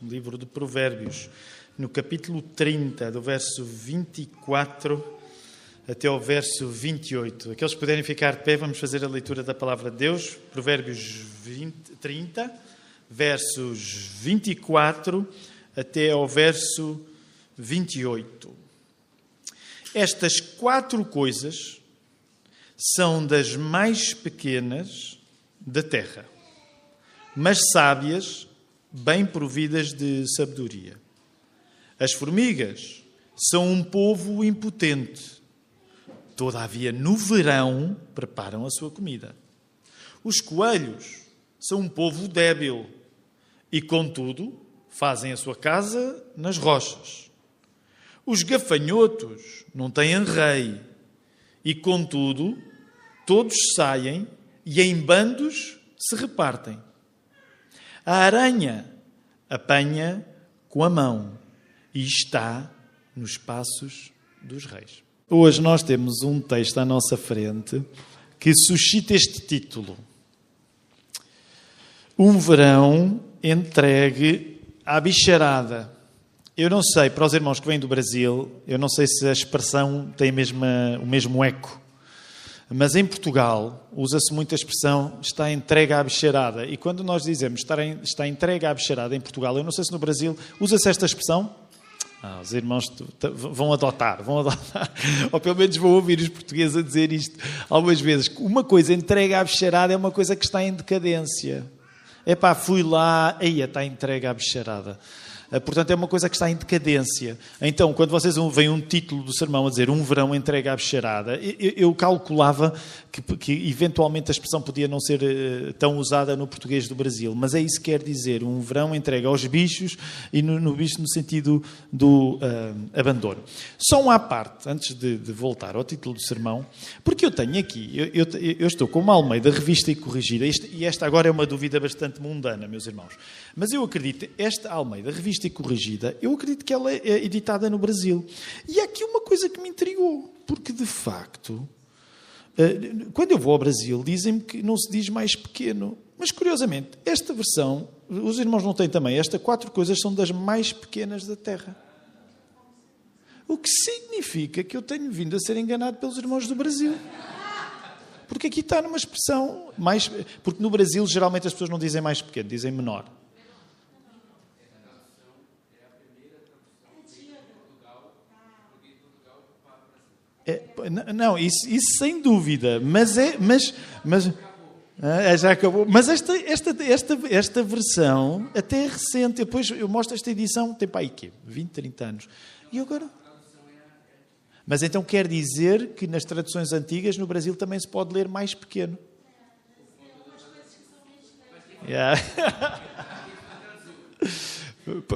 Livro de Provérbios, no capítulo 30, do verso 24 até ao verso 28. Aqueles que puderem ficar de pé, vamos fazer a leitura da palavra de Deus. Provérbios 30, versos 24 até ao verso 28. Estas 4 coisas são das mais pequenas da terra, mas sábias, bem providas de sabedoria. As formigas são um povo impotente. Todavia, no verão, preparam a sua comida. Os coelhos são um povo débil e, contudo, fazem a sua casa nas rochas. Os gafanhotos não têm rei e, contudo, todos saem e em bandos se repartem. A aranha apanha com a mão e está nos passos dos reis. Hoje nós temos um texto à nossa frente que suscita este título. Um verão entregue à bicharada. Eu não sei, para os irmãos que vêm do Brasil, eu não sei se a expressão tem o mesmo eco. Mas em Portugal usa-se muito a expressão está entregue à bicharada. E quando nós dizemos está entregue à bicharada em Portugal, eu não sei se no Brasil usa-se esta expressão. Os irmãos vão adotar. Ou pelo menos vão ouvir os portugueses a dizer isto algumas vezes. Uma coisa entregue à bicharada é uma coisa que está em decadência. Fui lá, está entregue à bicharada. Portanto, é uma coisa que está em decadência. Então, quando vocês veem um título do sermão a dizer um verão entregue à bicharada, eu calculava que eventualmente a expressão podia não ser tão usada no português do Brasil. Mas é isso que quer dizer, um verão entregue aos bichos e no bicho no sentido do abandono. Só uma parte, antes de voltar ao título do sermão, porque eu tenho aqui, eu estou com uma Almeida revista e corrigida, e esta agora é uma dúvida bastante mundana, meus irmãos. Mas eu acredito, esta Almeida revista e corrigida, eu acredito que ela é editada no Brasil. E há aqui uma coisa que me intrigou, porque de facto, quando eu vou ao Brasil, dizem-me que não se diz mais pequeno. Mas curiosamente, esta versão, os irmãos não têm também, estas 4 coisas são das mais pequenas da terra. O que significa que eu tenho vindo a ser enganado pelos irmãos do Brasil. Porque aqui está numa expressão mais... Porque no Brasil, geralmente, as pessoas não dizem mais pequeno, dizem menor. Não, isso sem dúvida, mas já acabou. Mas esta versão até é recente. Depois eu mostro esta edição, tem para aí quê? 20, 30 anos. E agora? Mas então quer dizer que nas traduções antigas no Brasil também se pode ler mais pequeno. Yeah.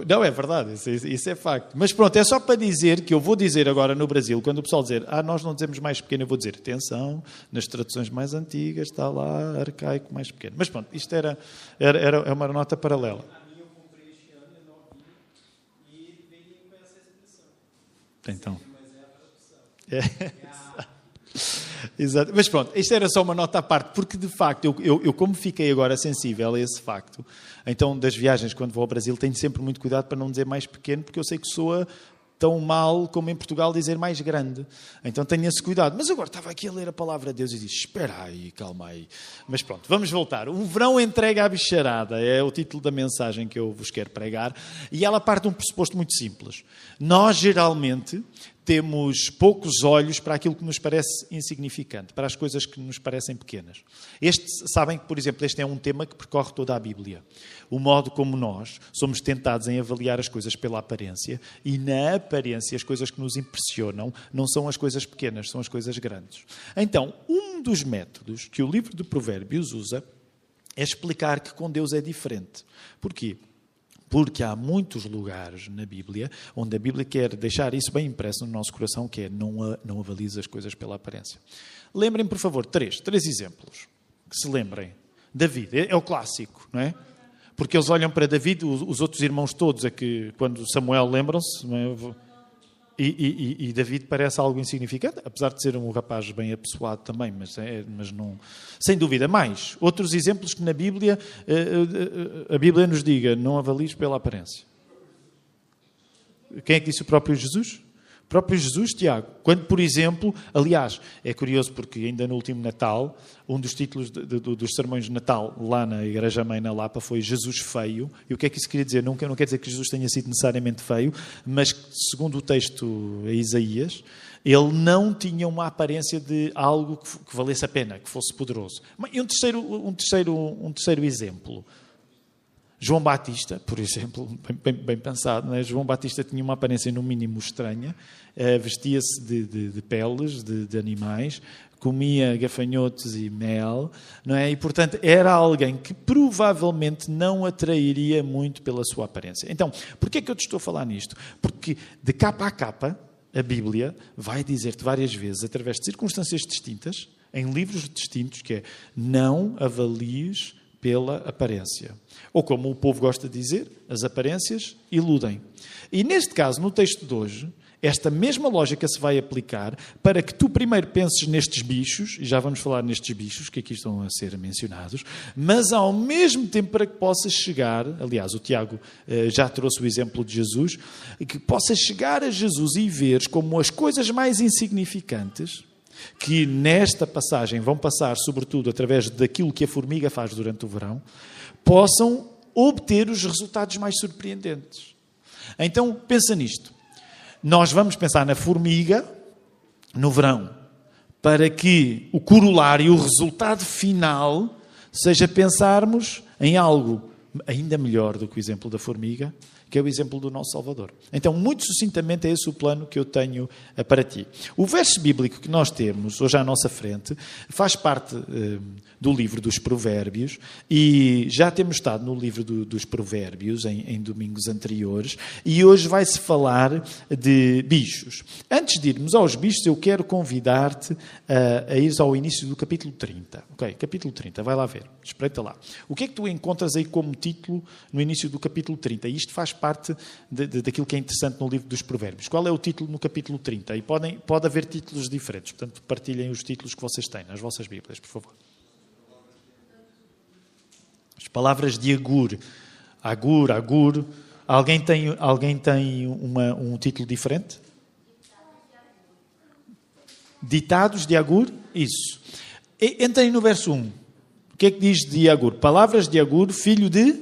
Não, é verdade, isso é facto. Mas pronto, é só para dizer que eu vou dizer agora no Brasil, quando o pessoal dizer, nós não dizemos mais pequeno, eu vou dizer, atenção, nas traduções mais antigas está lá arcaico mais pequeno. Mas pronto, isto era uma nota paralela. Eu comprei este ano, é novinho, e ninguém conhece essa expressão. Então. Exato. Mas pronto, isto era só uma nota à parte, porque de facto, eu como fiquei agora sensível a esse facto, então das viagens quando vou ao Brasil tenho sempre muito cuidado para não dizer mais pequeno, porque eu sei que soa tão mal como em Portugal dizer mais grande. Então tenho esse cuidado. Mas agora estava aqui a ler a palavra de Deus e disse, espera aí, calma aí. Mas pronto, vamos voltar. Um verão entregue à bicharada é o título da mensagem que eu vos quero pregar. E ela parte de um pressuposto muito simples. Nós, geralmente, temos poucos olhos para aquilo que nos parece insignificante, para as coisas que nos parecem pequenas. Sabem que, por exemplo, este é um tema que percorre toda a Bíblia. O modo como nós somos tentados em avaliar as coisas pela aparência, e na aparência as coisas que nos impressionam não são as coisas pequenas, são as coisas grandes. Então, um dos métodos que o livro de Provérbios usa é explicar que com Deus é diferente. Porquê? Porque há muitos lugares na Bíblia onde a Bíblia quer deixar isso bem impresso no nosso coração, que é não avalies as coisas pela aparência. Lembrem, por favor, três exemplos que se lembrem. David, é o clássico, não é? Porque eles olham para David, os outros irmãos todos, quando Samuel lembram-se, não é? E David parece algo insignificante, apesar de ser um rapaz bem apessoado também, mas não... Sem dúvida, mais. Outros exemplos que na Bíblia, a Bíblia nos diga, não avalies pela aparência. Quem é que disse o próprio Jesus? O próprio Jesus, Tiago. Quando, por exemplo, aliás, é curioso porque ainda no último Natal, um dos títulos dos sermões de Natal lá na Igreja-mãe na Lapa foi Jesus feio. E o que é que isso queria dizer? Não quer dizer que Jesus tenha sido necessariamente feio, mas segundo o texto a Isaías, ele não tinha uma aparência de algo que valesse a pena, que fosse poderoso. E um terceiro exemplo. João Batista, por exemplo, bem pensado, não é? João Batista tinha uma aparência no mínimo estranha, vestia-se de peles de animais, comia gafanhotos e mel, não é? E, portanto, era alguém que provavelmente não atrairia muito pela sua aparência. Então, porquê é que eu te estou a falar nisto? Porque de capa a capa, a Bíblia vai dizer-te várias vezes, através de circunstâncias distintas, em livros distintos, que é não avalies pela aparência. Ou como o povo gosta de dizer, as aparências iludem. E neste caso, no texto de hoje, esta mesma lógica se vai aplicar para que tu primeiro penses nestes bichos, e já vamos falar nestes bichos que aqui estão a ser mencionados, mas ao mesmo tempo para que possas chegar, aliás, o Tiago já trouxe o exemplo de Jesus, que possas chegar a Jesus e veres como as coisas mais insignificantes, que nesta passagem vão passar, sobretudo, através daquilo que a formiga faz durante o verão, possam obter os resultados mais surpreendentes. Então, pensa nisto. Nós vamos pensar na formiga no verão, para que o corolário, o resultado final, seja pensarmos em algo ainda melhor do que o exemplo da formiga, que é o exemplo do nosso Salvador. Então, muito sucintamente, é esse o plano que eu tenho para ti. O verso bíblico que nós temos hoje à nossa frente faz parte do livro dos Provérbios e já temos estado no livro dos Provérbios em domingos anteriores e hoje vai-se falar de bichos. Antes de irmos aos bichos, eu quero convidar-te a ires ao início do capítulo 30. Ok, capítulo 30, vai lá ver, espreita lá. O que é que tu encontras aí como título no início do capítulo 30? E isto faz parte daquilo que é interessante no livro dos Provérbios. Qual é o título no capítulo 30? E pode haver títulos diferentes, portanto, partilhem os títulos que vocês têm nas vossas Bíblias, por favor. As palavras de Agur. Agur. Alguém tem um título diferente? Ditados de Agur? Isso. Entrem no verso 1. O que é que diz de Agur? Palavras de Agur, filho de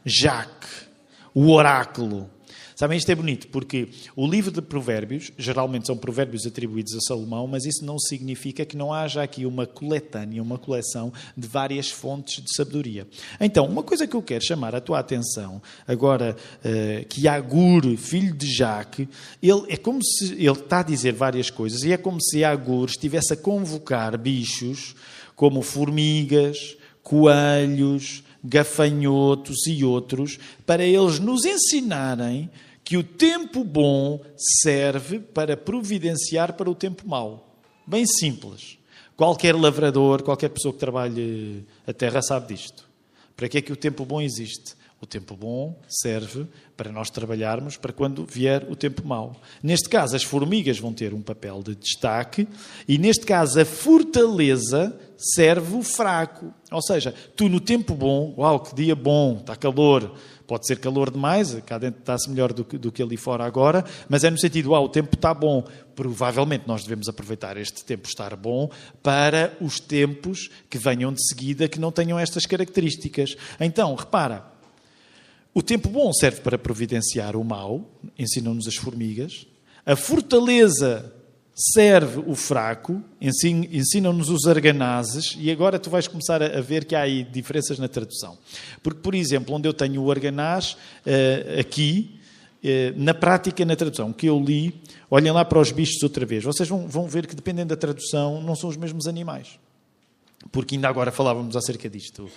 Jaque. O oráculo. Sabem, isto é bonito, porque o livro de Provérbios, geralmente são provérbios atribuídos a Salomão, mas isso não significa que não haja aqui uma coletânea, uma coleção de várias fontes de sabedoria. Então, uma coisa que eu quero chamar a tua atenção, agora que Agur, filho de Jaque, ele está a dizer várias coisas, e é como se Agur estivesse a convocar bichos como formigas, coelhos, gafanhotos e outros, para eles nos ensinarem que o tempo bom serve para providenciar para o tempo mau. Bem simples. Qualquer lavrador, qualquer pessoa que trabalhe a terra sabe disto. Para que é que o tempo bom existe? O tempo bom serve para nós trabalharmos para quando vier o tempo mau. Neste caso, as formigas vão ter um papel de destaque e, neste caso, a fortaleza serve o fraco. Ou seja, tu no tempo bom, uau, que dia bom, está calor, pode ser calor demais, cá dentro está-se melhor do que ali fora agora, mas é no sentido, uau, o tempo está bom. Provavelmente nós devemos aproveitar este tempo estar bom para os tempos que venham de seguida que não tenham estas características. Então, repara, o tempo bom serve para providenciar o mau, ensinam-nos as formigas. A fortaleza serve o fraco, ensinam-nos os arganazes. E agora tu vais começar a ver que há aí diferenças na tradução. Porque, por exemplo, onde eu tenho o arganaz, aqui, na prática, na tradução que eu li, olhem lá para os bichos outra vez. Vocês vão ver que, dependendo da tradução, não são os mesmos animais. Porque ainda agora falávamos acerca disto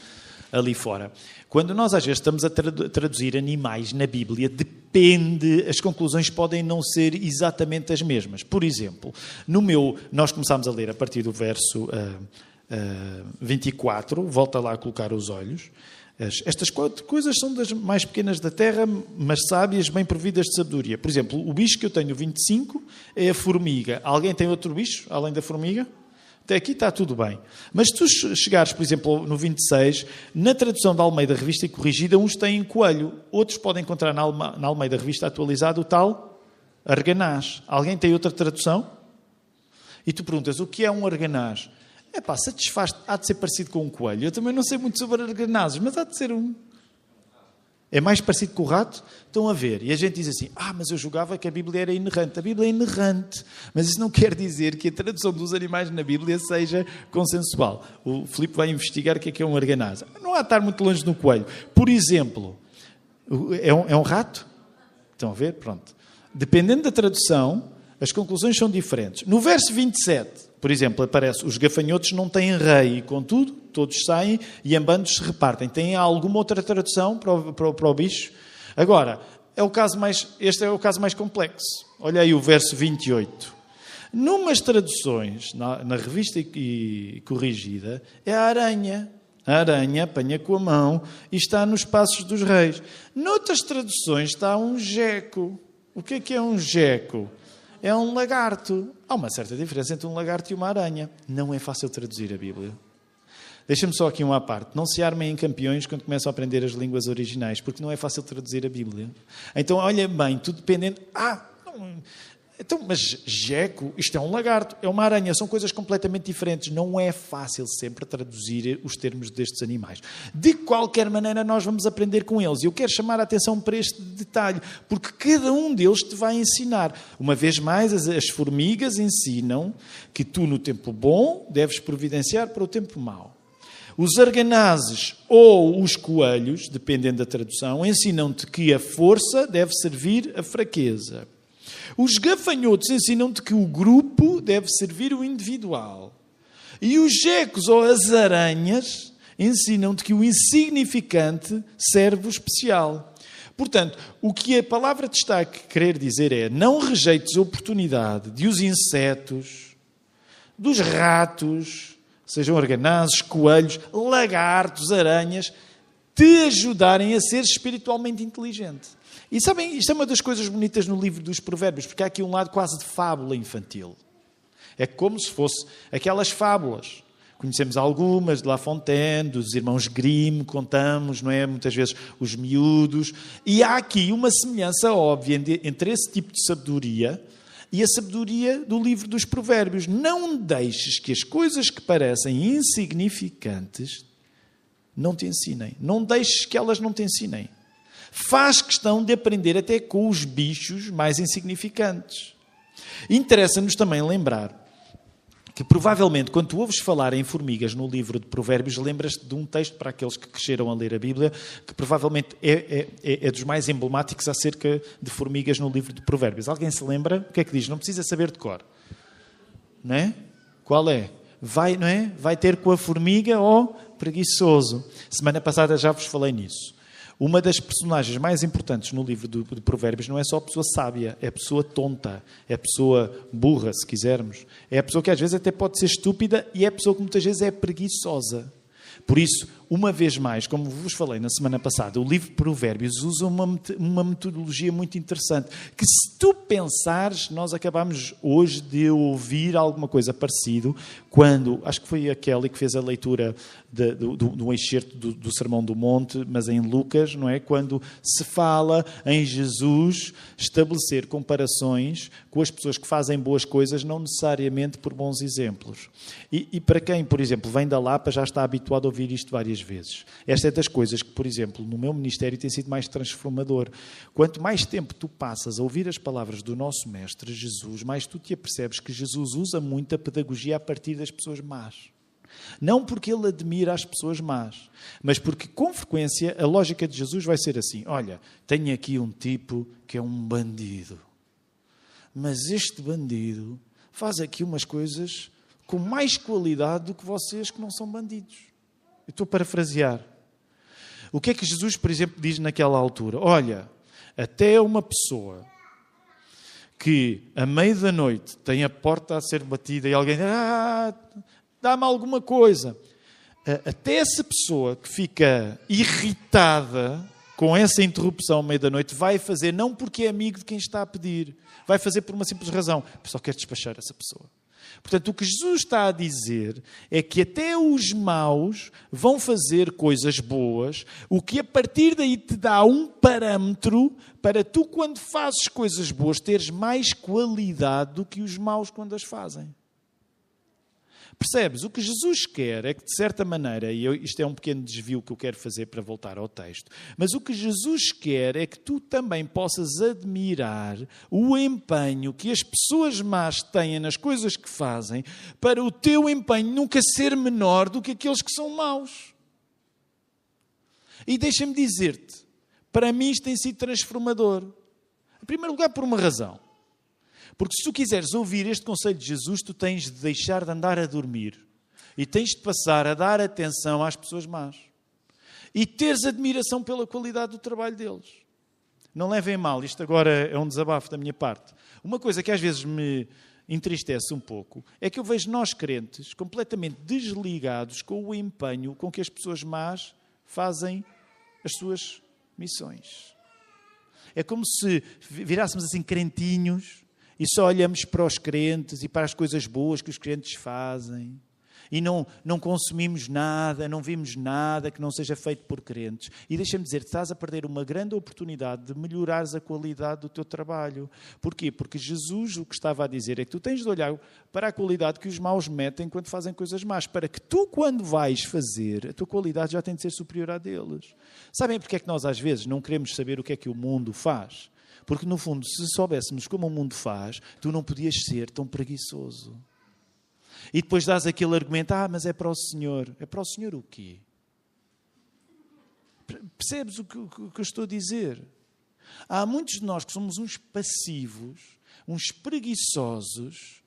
ali fora. Quando nós às vezes estamos a traduzir animais na Bíblia, depende, as conclusões podem não ser exatamente as mesmas. Por exemplo, nós começámos a ler a partir do verso 24, volta lá a colocar os olhos. Estas quatro coisas são das mais pequenas da terra, mas sábias, bem providas de sabedoria. Por exemplo, o bicho que eu tenho 25 é a formiga. Alguém tem outro bicho, além da formiga? Até aqui está tudo bem. Mas se tu chegares, por exemplo, no 26, na tradução da Almeida Revista e Corrigida, uns têm coelho, outros podem encontrar na Almeida Revista Atualizada o tal arganaz. Alguém tem outra tradução? E tu perguntas, o que é um arganaz? Satisfaz, há de ser parecido com um coelho. Eu também não sei muito sobre arganazes, mas há de ser um. É mais parecido com o rato? Estão a ver. E a gente diz assim, mas eu julgava que a Bíblia era inerrante. A Bíblia é inerrante. Mas isso não quer dizer que a tradução dos animais na Bíblia seja consensual. O Filipe vai investigar o que é um arganaz. Não há de estar muito longe do coelho. Por exemplo, é um rato? Estão a ver? Pronto. Dependendo da tradução, as conclusões são diferentes. No verso 27, por exemplo, aparece, os gafanhotos não têm rei, e contudo, todos saem e em bandos se repartem. Tem alguma outra tradução para o bicho? Agora, este é o caso mais complexo. Olha aí o verso 28. Numas traduções, na revista e corrigida, é a aranha. A aranha apanha com a mão e está nos passos dos reis. Noutras traduções está um geco. O que é um geco? É um lagarto. Há uma certa diferença entre um lagarto e uma aranha. Não é fácil traduzir a Bíblia. Deixa-me só aqui uma à parte. Não se armem em campeões quando começam a aprender as línguas originais, porque não é fácil traduzir a Bíblia. Então, olha bem, tudo dependendo... mas geco, isto é um lagarto, é uma aranha, são coisas completamente diferentes. Não é fácil sempre traduzir os termos destes animais. De qualquer maneira, nós vamos aprender com eles. E eu quero chamar a atenção para este detalhe, porque cada um deles te vai ensinar. Uma vez mais, as formigas ensinam que tu, no tempo bom, deves providenciar para o tempo mau. Os arganazes ou os coelhos, dependendo da tradução, ensinam-te que a força deve servir a fraqueza. Os gafanhotos ensinam-te que o grupo deve servir o individual. E os gecos ou as aranhas ensinam-te que o insignificante serve o especial. Portanto, o que a palavra te está a querer dizer é: não rejeites a oportunidade de os insetos, dos ratos, sejam arganazes, coelhos, lagartos, aranhas, te ajudarem a ser espiritualmente inteligente. E sabem, isto é uma das coisas bonitas no livro dos Provérbios, porque há aqui um lado quase de fábula infantil. É como se fosse aquelas fábulas. Conhecemos algumas, de La Fontaine, dos irmãos Grimm, contamos, não é? Muitas vezes os miúdos. E há aqui uma semelhança óbvia entre esse tipo de sabedoria e a sabedoria do livro dos Provérbios. Não deixes que as coisas que parecem insignificantes não te ensinem. Não deixes que elas não te ensinem. Faz questão de aprender até com os bichos mais insignificantes. Interessa-nos também lembrar que provavelmente quando tu ouves falar em formigas no livro de Provérbios, lembras-te de um texto para aqueles que cresceram a ler a Bíblia, que provavelmente é dos mais emblemáticos acerca de formigas no livro de Provérbios. Alguém se lembra? O que é que diz? Não precisa saber de cor. Não é? Qual é? Não é? Vai ter com a formiga, ó preguiçoso. Semana passada já vos falei nisso. Uma das personagens mais importantes no livro de Provérbios não é só a pessoa sábia, é a pessoa tonta, é a pessoa burra, se quisermos. É a pessoa que às vezes até pode ser estúpida e é a pessoa que muitas vezes é preguiçosa. Por isso, uma vez mais, como vos falei na semana passada, o livro de Provérbios usa uma metodologia muito interessante, que se tu pensares, nós acabamos hoje de ouvir alguma coisa parecido, quando, acho que foi a Kelly que fez a leitura do excerto do Sermão do Monte, mas em Lucas, não é? Quando se fala em Jesus estabelecer comparações com as pessoas que fazem boas coisas, não necessariamente por bons exemplos. E para quem, por exemplo, vem da Lapa, já está habituado a ouvir isto várias vezes. Esta é das coisas que, por exemplo, no meu ministério tem sido mais transformador. Quanto mais tempo tu passas a ouvir as palavras do nosso Mestre Jesus, mais tu te apercebes que Jesus usa muito a pedagogia a partir das pessoas más. Não porque ele admira as pessoas más, mas porque, com frequência, a lógica de Jesus vai ser assim: olha, tenho aqui um tipo que é um bandido, mas este bandido faz aqui umas coisas com mais qualidade do que vocês que não são bandidos. Eu estou a parafrasear. O que é que Jesus, por exemplo, diz naquela altura? Olha, até uma pessoa que, à meia da noite, tem a porta a ser batida e alguém diz: dá-me alguma coisa. Até essa pessoa que fica irritada com essa interrupção à meia da noite vai fazer, não porque é amigo de quem está a pedir, vai fazer por uma simples razão: só quer despachar essa pessoa. Portanto, o que Jesus está a dizer é que até os maus vão fazer coisas boas, o que a partir daí te dá um parâmetro para tu, quando fazes coisas boas, teres mais qualidade do que os maus quando as fazem. Percebes? O que Jesus quer é que, de certa maneira, e isto é um pequeno desvio que eu quero fazer para voltar ao texto, mas o que Jesus quer é que tu também possas admirar o empenho que as pessoas más têm nas coisas que fazem, para o teu empenho nunca ser menor do que aqueles que são maus. E deixa-me dizer-te, para mim isto tem sido transformador. Em primeiro lugar, por uma razão. Porque se tu quiseres ouvir este conselho de Jesus, tu tens de deixar de andar a dormir. E tens de passar a dar atenção às pessoas más. E teres admiração pela qualidade do trabalho deles. Não levem a mal, isto agora é um desabafo da minha parte. Uma coisa que às vezes me entristece um pouco é que eu vejo nós crentes completamente desligados com o empenho com que as pessoas más fazem as suas missões. É como se virássemos assim crentinhos e só olhamos para os crentes e para as coisas boas que os crentes fazem. E não consumimos nada, não vimos nada que não seja feito por crentes. E deixa-me dizer, estás a perder uma grande oportunidade de melhorares a qualidade do teu trabalho. Porquê? Porque Jesus o que estava a dizer é que tu tens de olhar para a qualidade que os maus metem quando fazem coisas más. Para que tu, quando vais fazer, a tua qualidade já tem de ser superior à deles. Sabem porque é que nós às vezes não queremos saber o que é que o mundo faz? Porque, no fundo, se soubéssemos como o mundo faz, tu não podias ser tão preguiçoso. E depois dás aquele argumento, mas é para o Senhor. É para o Senhor o quê? Percebes o que eu estou a dizer? Há muitos de nós que somos uns passivos, uns preguiçosos,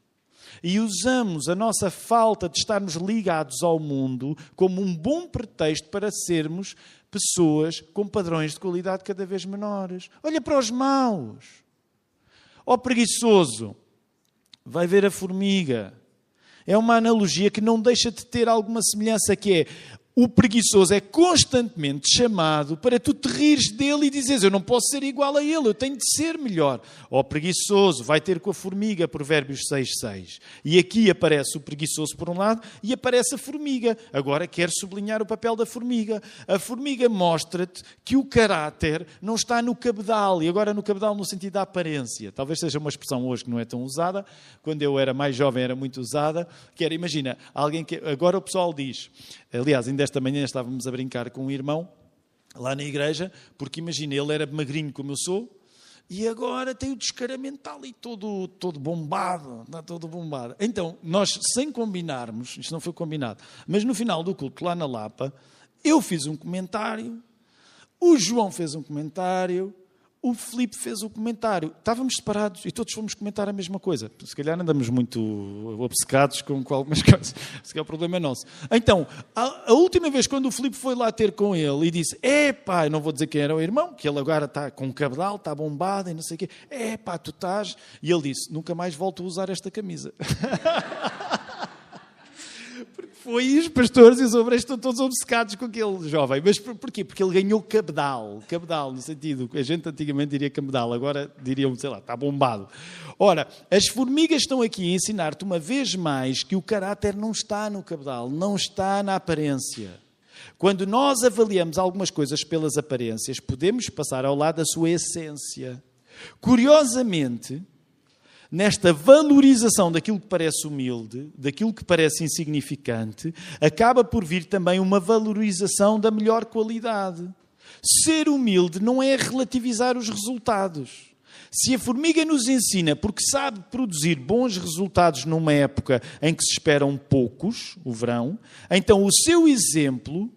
e usamos a nossa falta de estarmos ligados ao mundo como um bom pretexto para sermos pessoas com padrões de qualidade cada vez menores. Olha para os maus. Ó preguiçoso, vai ver a formiga. É uma analogia que não deixa de ter alguma semelhança, que é o preguiçoso é constantemente chamado para tu te rires dele e dizes, eu não posso ser igual a ele, eu tenho de ser melhor. Ó preguiçoso, vai ter com a formiga, Provérbios 6:6. E aqui aparece o preguiçoso por um lado e aparece a formiga. Agora quero sublinhar o papel da formiga. A formiga mostra-te que o caráter não está no cabedal, e agora no cabedal no sentido da aparência. Talvez seja uma expressão hoje que não é tão usada, quando eu era mais jovem era muito usada, que era, imagina, alguém que agora o pessoal diz, aliás, ainda esta manhã estávamos a brincar com um irmão lá na igreja, porque imagina, ele era magrinho como eu sou, e agora tem o descaramento ali todo bombado, está todo bombado. Então, nós, sem combinarmos, isto não foi combinado, mas no final do culto, lá na Lapa, eu fiz um comentário, o João fez um comentário, o Filipe fez o comentário. Estávamos separados e todos fomos comentar a mesma coisa. Se calhar andamos muito obcecados com algumas coisas. Se calhar o problema é nosso. Então, a última vez quando o Filipe foi lá ter com ele e disse, eu não vou dizer quem era o irmão, que ele agora está com cabedal, está bombado e não sei o quê. Tu estás... E ele disse, nunca mais volto a usar esta camisa. Foi os pastores e os obreiros estão todos obcecados com aquele jovem. Mas porquê? Porque ele ganhou cabedal. Cabedal, no sentido que a gente antigamente diria cabedal, agora diriam, sei lá, está bombado. Ora, as formigas estão aqui a ensinar-te uma vez mais que o caráter não está no cabedal, não está na aparência. Quando nós avaliamos algumas coisas pelas aparências, podemos passar ao lado da sua essência. Curiosamente, nesta valorização daquilo que parece humilde, daquilo que parece insignificante, acaba por vir também uma valorização da melhor qualidade. Ser humilde não é relativizar os resultados. Se a formiga nos ensina porque sabe produzir bons resultados numa época em que se esperam poucos, o verão, então o seu exemplo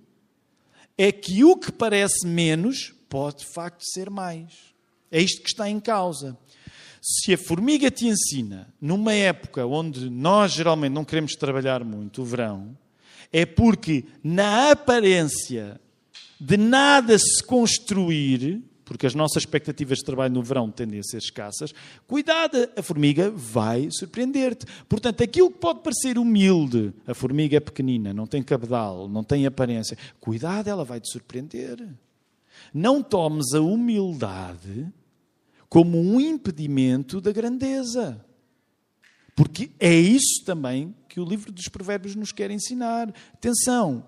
é que o que parece menos pode de facto ser mais. É isto que está em causa. Se a formiga te ensina, numa época onde nós geralmente não queremos trabalhar muito, o verão, é porque na aparência de nada se construir, porque as nossas expectativas de trabalho no verão tendem a ser escassas, cuidado, a formiga vai surpreender-te. Portanto, aquilo que pode parecer humilde, a formiga é pequenina, não tem cabedal, não tem aparência, cuidado, ela vai te surpreender. Não tomes a humildade como um impedimento da grandeza. Porque é isso também que o livro dos Provérbios nos quer ensinar. Atenção,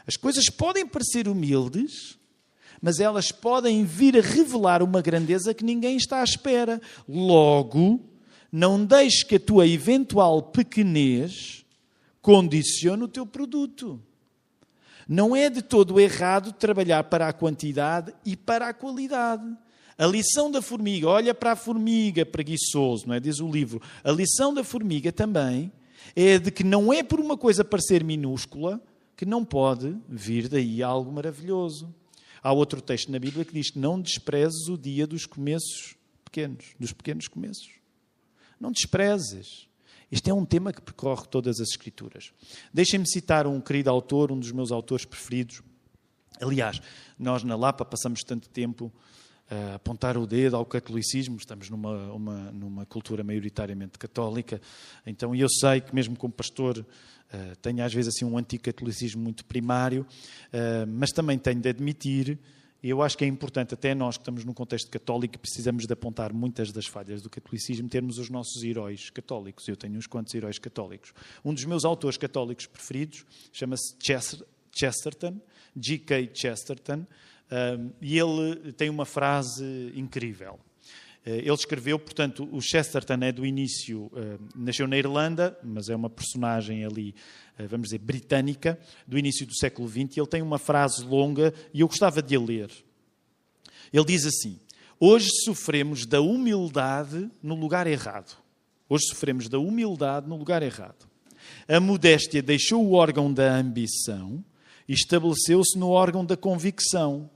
as coisas podem parecer humildes, mas elas podem vir a revelar uma grandeza que ninguém está à espera. Logo, não deixes que a tua eventual pequenez condicione o teu produto. Não é de todo errado trabalhar para a quantidade e para a qualidade. A lição da formiga, olha para a formiga, preguiçoso, não é? Diz o livro. A lição da formiga também é de que não é por uma coisa parecer minúscula que não pode vir daí algo maravilhoso. Há outro texto na Bíblia que diz que não desprezes o dia dos começos pequenos, dos pequenos começos. Não desprezes. Este é um tema que percorre todas as Escrituras. Deixem-me citar um querido autor, um dos meus autores preferidos. Aliás, nós na Lapa passamos tanto tempo a apontar o dedo ao catolicismo, estamos numa cultura maioritariamente católica, então eu sei que mesmo como pastor tenho às vezes assim um anticatolicismo muito primário, mas também tenho de admitir, e eu acho que é importante, até nós que estamos num contexto católico, precisamos de apontar muitas das falhas do catolicismo, termos os nossos heróis católicos. Eu tenho uns quantos heróis católicos. Um dos meus autores católicos preferidos chama-se Chesterton, G.K. Chesterton, e ele tem uma frase incrível. Ele escreveu, portanto, o Chesterton é do início, nasceu na Irlanda, mas é uma personagem ali, vamos dizer, britânica, do início do século XX, e ele tem uma frase longa e eu gostava de a ler. Ele diz assim: hoje sofremos da humildade no lugar errado. Hoje sofremos da humildade no lugar errado. A modéstia deixou o órgão da ambição e estabeleceu-se no órgão da convicção,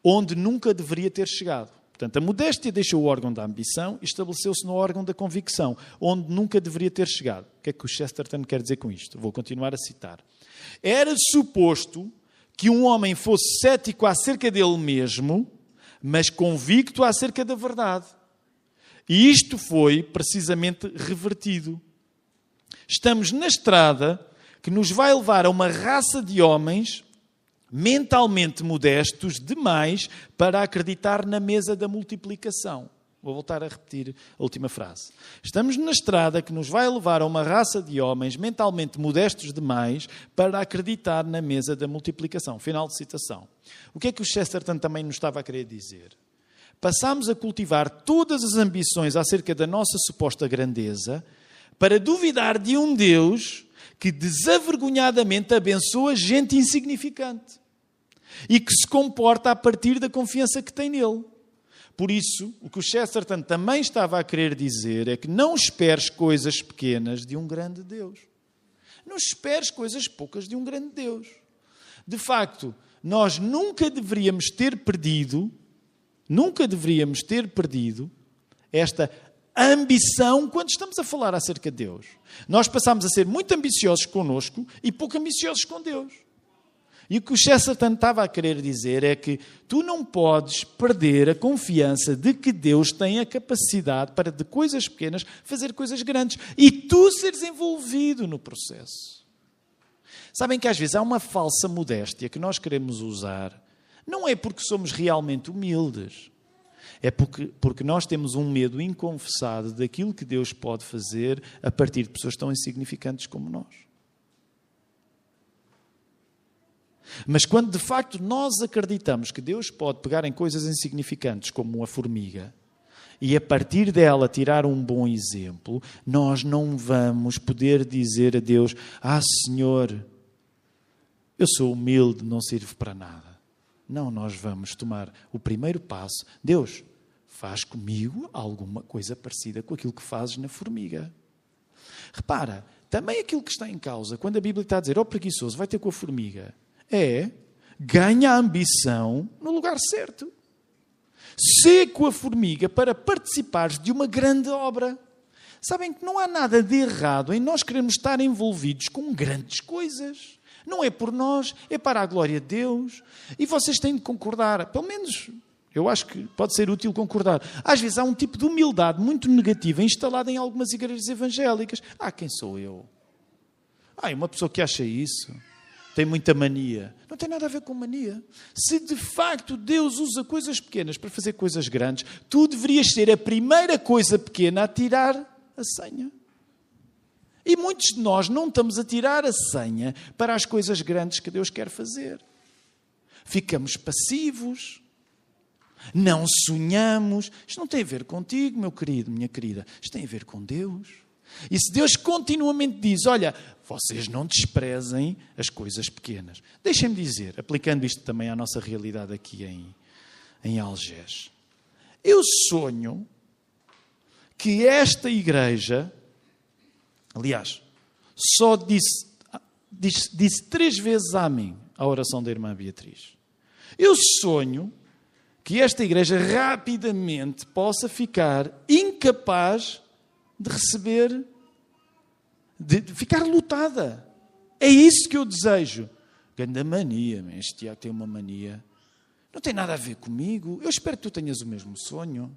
onde nunca deveria ter chegado. Portanto, a modéstia deixou o órgão da ambição e estabeleceu-se no órgão da convicção, onde nunca deveria ter chegado. O que é que o Chesterton quer dizer com isto? Vou continuar a citar. Era suposto que um homem fosse cético acerca dele mesmo, mas convicto acerca da verdade. E isto foi precisamente revertido. Estamos na estrada que nos vai levar a uma raça de homens mentalmente modestos demais para acreditar na mesa da multiplicação. Vou voltar a repetir a última frase. Estamos na estrada que nos vai levar a uma raça de homens mentalmente modestos demais para acreditar na mesa da multiplicação. Final de citação. O que é que o Chesterton também nos estava a querer dizer? Passámos a cultivar todas as ambições acerca da nossa suposta grandeza para duvidar de um Deus que desavergonhadamente abençoa gente insignificante e que se comporta a partir da confiança que tem nele. Por isso, o que o Chesterton também estava a querer dizer é que não esperes coisas pequenas de um grande Deus. Não esperes coisas poucas de um grande Deus. De facto, nós nunca deveríamos ter perdido esta ambição quando estamos a falar acerca de Deus. Nós passamos a ser muito ambiciosos connosco e pouco ambiciosos com Deus. E o que o Chesterton estava a querer dizer é que tu não podes perder a confiança de que Deus tem a capacidade para, de coisas pequenas, fazer coisas grandes. E tu seres envolvido no processo. Sabem que às vezes há uma falsa modéstia que nós queremos usar. Não é porque somos realmente humildes. É porque nós temos um medo inconfessado daquilo que Deus pode fazer a partir de pessoas tão insignificantes como nós. Mas quando de facto nós acreditamos que Deus pode pegar em coisas insignificantes como a formiga e a partir dela tirar um bom exemplo, nós não vamos poder dizer a Deus: ah, Senhor, eu sou humilde, não sirvo para nada. Não, nós vamos tomar o primeiro passo. Deus, faz comigo alguma coisa parecida com aquilo que fazes na formiga. Repara, também aquilo que está em causa, quando a Bíblia está a dizer, preguiçoso, vai ter com a formiga, ganha a ambição no lugar certo. Sê com a formiga para participares de uma grande obra. Sabem que não há nada de errado em nós queremos estar envolvidos com grandes coisas. Não é por nós, é para a glória de Deus. E vocês têm de concordar, pelo menos eu acho que pode ser útil concordar. Às vezes há um tipo de humildade muito negativa instalada em algumas igrejas evangélicas. Quem sou eu? Uma pessoa que acha isso tem muita mania. Não tem nada a ver com mania. Se de facto Deus usa coisas pequenas para fazer coisas grandes, tu deverias ser a primeira coisa pequena a tirar a senha. E muitos de nós não estamos a tirar a senha para as coisas grandes que Deus quer fazer. Ficamos passivos, não sonhamos. Isto não tem a ver contigo, meu querido, minha querida. Isto tem a ver com Deus. E se Deus continuamente diz, olha, vocês não desprezem as coisas pequenas. Deixem-me dizer, aplicando isto também à nossa realidade aqui em Algés. Eu sonho que esta igreja, aliás, só disse 3 vezes amém à oração da irmã Beatriz. Eu sonho que esta igreja rapidamente possa ficar incapaz de receber, de ficar lotada. É isso que eu desejo. Grande mania, este Tiago tem uma mania. Não tem nada a ver comigo. Eu espero que tu tenhas o mesmo sonho.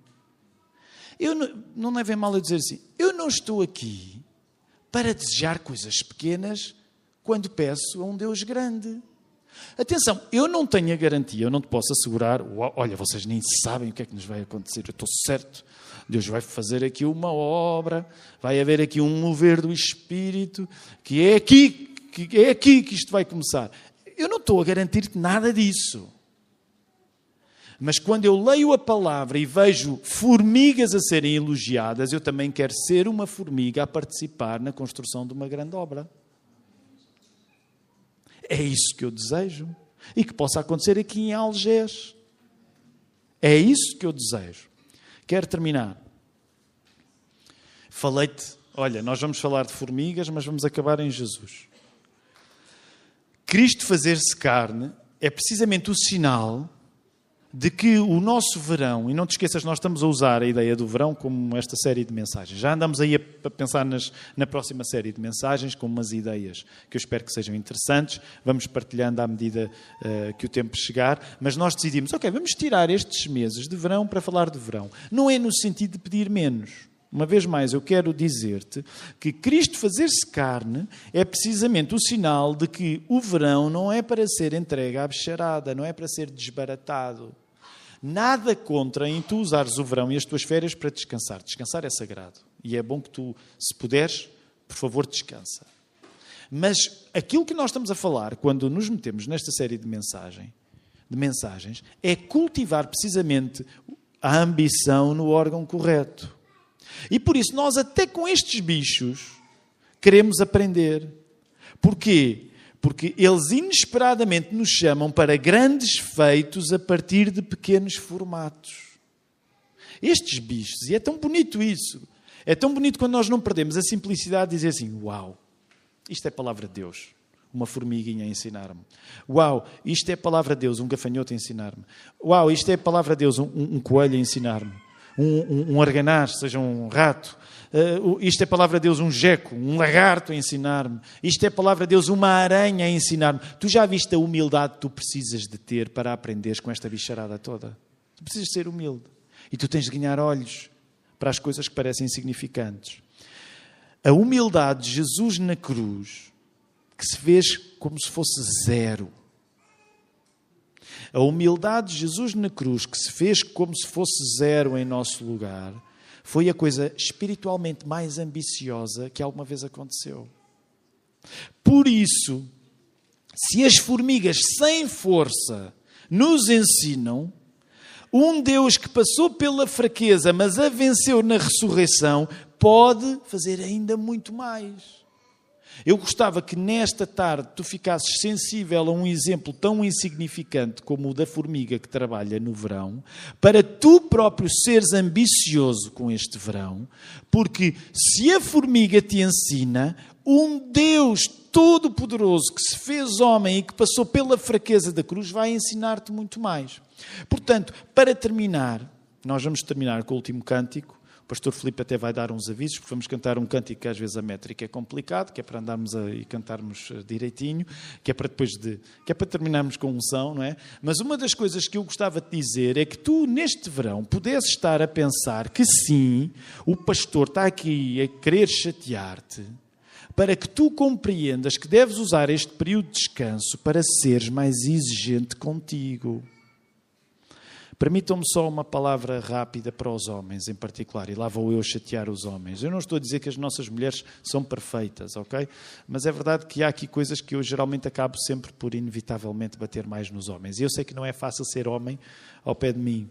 Eu não levem mal a dizer assim, eu não estou aqui para desejar coisas pequenas quando peço a um Deus grande. Atenção, eu não tenho a garantia, eu não te posso assegurar, olha, vocês nem sabem o que é que nos vai acontecer, eu estou certo, Deus vai fazer aqui uma obra, vai haver aqui um mover do Espírito, que é aqui que isto vai começar. Eu não estou a garantir nada disso. Mas quando eu leio a palavra e vejo formigas a serem elogiadas, eu também quero ser uma formiga a participar na construção de uma grande obra. É isso que eu desejo. E que possa acontecer aqui em Algés. É isso que eu desejo. Quero terminar. Falei-te, olha, nós vamos falar de formigas, mas vamos acabar em Jesus. Cristo fazer-se carne é precisamente o sinal de que o nosso verão, e não te esqueças, nós estamos a usar a ideia do verão como esta série de mensagens. Já andamos aí a pensar na próxima série de mensagens, com umas ideias que eu espero que sejam interessantes. Vamos partilhando à medida que o tempo chegar. Mas nós decidimos, ok, vamos tirar estes meses de verão para falar de verão. Não é no sentido de pedir menos. Uma vez mais, eu quero dizer-te que Cristo fazer-se carne é precisamente o sinal de que o verão não é para ser entregue à bicharada, não é para ser desbaratado. Nada contra em tu usares o verão e as tuas férias para descansar. Descansar é sagrado. E é bom que tu, se puderes, por favor, descansa. Mas aquilo que nós estamos a falar, quando nos metemos nesta série de mensagens, é cultivar precisamente a ambição no órgão correto. E por isso nós até com estes bichos queremos aprender. Porquê? Porque eles inesperadamente nos chamam para grandes feitos a partir de pequenos formatos. Estes bichos, e é tão bonito isso, é tão bonito quando nós não perdemos a simplicidade de dizer assim, uau, isto é a palavra de Deus. Uma formiguinha a ensinar-me. Uau, isto é a palavra de Deus, um gafanhoto a ensinar-me. Uau, isto é a palavra de Deus, um coelho a ensinar-me. Um arganaz, seja um rato. Isto é a palavra de Deus, um geco, um lagarto a ensinar-me. Isto é a palavra de Deus, uma aranha a ensinar-me. Tu já viste a humildade que tu precisas de ter para aprenderes com esta bicharada toda? Tu precisas ser humilde. E tu tens de ganhar olhos para as coisas que parecem insignificantes. A humildade de Jesus na cruz, que se fez como se fosse zero. A humildade de Jesus na cruz, que se fez como se fosse zero em nosso lugar, foi a coisa espiritualmente mais ambiciosa que alguma vez aconteceu. Por isso, se as formigas sem força nos ensinam, um Deus que passou pela fraqueza, mas a venceu na ressurreição, pode fazer ainda muito mais. Eu gostava que nesta tarde tu ficasses sensível a um exemplo tão insignificante como o da formiga que trabalha no verão, para tu próprio seres ambicioso com este verão, porque se a formiga te ensina, um Deus todo-poderoso que se fez homem e que passou pela fraqueza da cruz vai ensinar-te muito mais. Portanto, para terminar, nós vamos terminar com o último cântico. O pastor Filipe até vai dar uns avisos, porque vamos cantar um cântico que às vezes a métrica é complicado, que é para andarmos e cantarmos direitinho, que é para terminarmos com unção, não é? Mas uma das coisas que eu gostava de dizer é que tu, neste verão, pudesses estar a pensar que sim, o pastor está aqui a querer chatear-te, para que tu compreendas que deves usar este período de descanso para seres mais exigente contigo. Permitam-me só uma palavra rápida para os homens em particular, e lá vou eu chatear os homens. Eu não estou a dizer que as nossas mulheres são perfeitas, ok? Mas é verdade que há aqui coisas que eu geralmente acabo sempre por inevitavelmente bater mais nos homens. E eu sei que não é fácil ser homem ao pé de mim.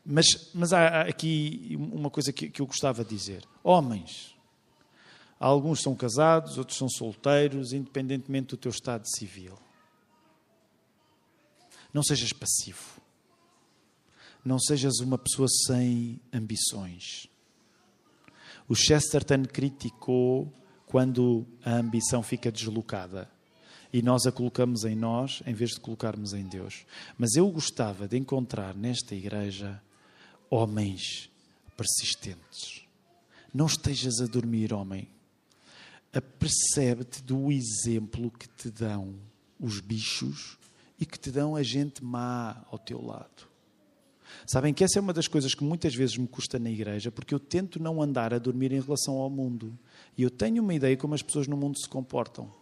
Mas há aqui uma coisa que eu gostava de dizer. Homens, alguns são casados, outros são solteiros, independentemente do teu estado civil. Não sejas passivo. Não sejas uma pessoa sem ambições. O Chesterton criticou quando a ambição fica deslocada e nós a colocamos em nós em vez de colocarmos em Deus. Mas eu gostava de encontrar nesta igreja homens persistentes. Não estejas a dormir, homem. Apercebe-te do exemplo que te dão os bichos e que te dão a gente má ao teu lado. Sabem que essa é uma das coisas que muitas vezes me custa na igreja, porque eu tento não andar a dormir em relação ao mundo. E eu tenho uma ideia como as pessoas no mundo se comportam.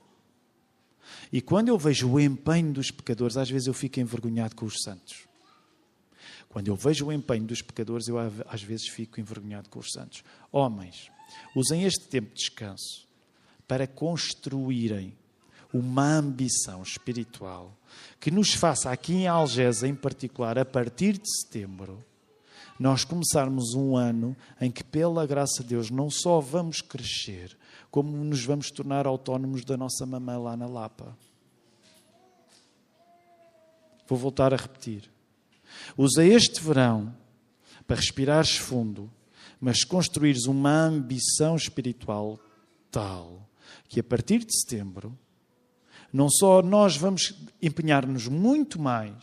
E quando eu vejo o empenho dos pecadores, às vezes eu fico envergonhado com os santos. Quando eu vejo o empenho dos pecadores, eu às vezes fico envergonhado com os santos. Homens, usem este tempo de descanso para construírem uma ambição espiritual que nos faça, aqui em Algés em particular, a partir de setembro, nós começarmos um ano em que, pela graça de Deus, não só vamos crescer, como nos vamos tornar autónomos da nossa mamã lá na Lapa. Vou voltar a repetir. Usa este verão para respirares fundo, mas construires uma ambição espiritual tal que, a partir de setembro, não só nós vamos empenhar-nos muito mais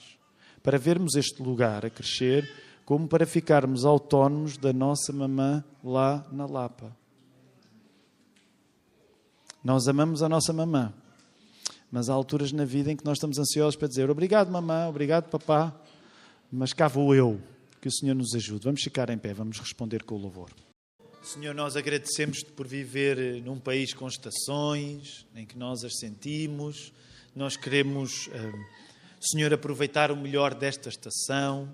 para vermos este lugar a crescer, como para ficarmos autónomos da nossa mamã lá na Lapa. Nós amamos a nossa mamã, mas há alturas na vida em que nós estamos ansiosos para dizer obrigado mamã, obrigado papá, mas cá vou eu, que o Senhor nos ajude. Vamos ficar em pé, vamos responder com o louvor. Senhor, nós agradecemos-te por viver num país com estações, em que nós as sentimos. Nós queremos, Senhor, aproveitar o melhor desta estação.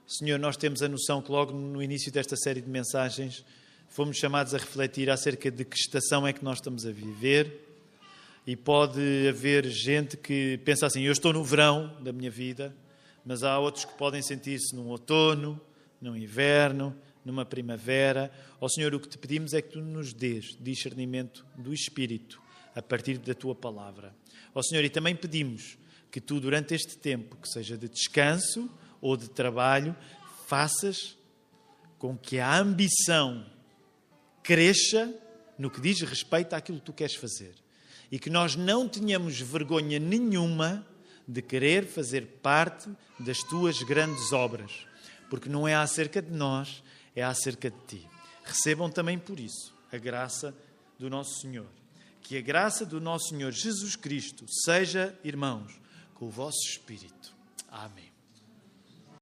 Senhor, nós temos a noção que logo no início desta série de mensagens fomos chamados a refletir acerca de que estação é que nós estamos a viver. E pode haver gente que pensa assim, eu estou no verão da minha vida, mas há outros que podem sentir-se num outono, num inverno, numa primavera. Ó Senhor, o que te pedimos é que tu nos dês discernimento do Espírito a partir da tua palavra. Ó Senhor, e também pedimos que tu, durante este tempo, que seja de descanso ou de trabalho, faças com que a ambição cresça no que diz respeito àquilo que tu queres fazer. E que nós não tenhamos vergonha nenhuma de querer fazer parte das tuas grandes obras. Porque não é acerca de nós, é acerca de ti. Recebam também por isso a graça do nosso Senhor. Que a graça do nosso Senhor Jesus Cristo seja, irmãos, com o vosso Espírito. Amém.